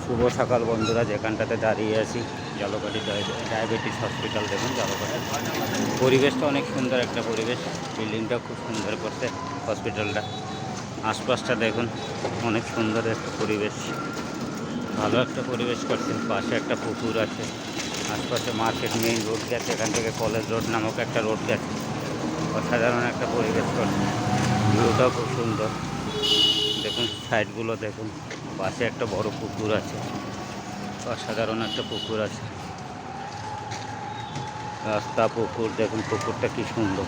শুভ সকাল বন্ধুরা, যেখানটাতে দাঁড়িয়ে আছি জলকাঠি ডায়াবেটিস হসপিটাল। দেখুন জলকাঠি পরিবেশটা অনেক সুন্দর একটা পরিবেশ, বিল্ডিংটা খুব সুন্দর করছে হসপিটালটা। আশপাশটা দেখুন, অনেক সুন্দর একটা পরিবেশ, ভালো একটা পরিবেশ করছে। পাশে একটা পুকুর আছে, আশপাশে মার্কেট মেইন রোড গেছে, এখান থেকে কলেজ রোড নামক একটা রোড গেছে। অসাধারণ একটা পরিবেশ করছে, ভিউটাও খুব সুন্দর। দেখুন সাইডগুলো দেখুন, পাশে একটা বড় পুকুর আছে, অসাধারণ একটা পুকুর আছে। রাস্তা, পুকুর, দেখুন পুকুরটা কি সুন্দর,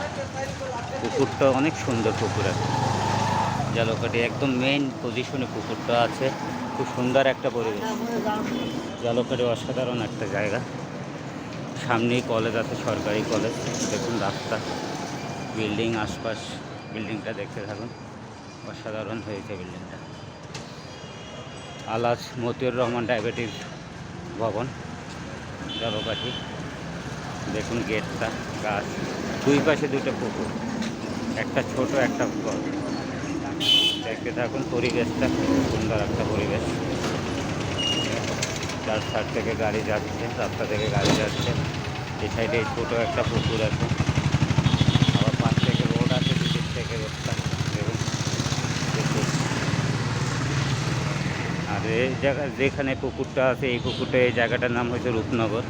পুকুরটা অনেক সুন্দর পুকুর আছে। জালকাঠি একদম মেইন পজিশনে পুকুরটা আছে, খুব সুন্দর একটা পরিবেশ। জালকাঠি অসাধারণ একটা জায়গা, সামনেই কলেজ আছে, সরকারি কলেজ। দেখুন রাস্তা, বিল্ডিং, আশপাশ, বিল্ডিংটা দেখতে থাকুন, অসাধারণ হয়েছে বিল্ডিংটা। আলাজ মতিউর রহমান ডায়াবেটিস ভবন, জলকাঠি। দেখুন গেটটা, গাছ, দুই পাশে দুটো পুকুর, একটা ছোট একটা বড়। দেখতে থাকুন পরিবেশটা, সুন্দর একটা পরিবেশ। চার সাইড থেকে গাড়ি যাচ্ছে, রাস্তা থেকে গাড়ি যাচ্ছে। এই সাইডে ছোটো একটা পুকুর আছে, আবার পাশ থেকে রোড আছে, দুদিক থেকে রোডটা দেখুন। আর এই জায়গা যেখানে পুকুরটা আছে, এই পুকুরটা, এই জায়গাটার নাম হচ্ছে রূপনগর।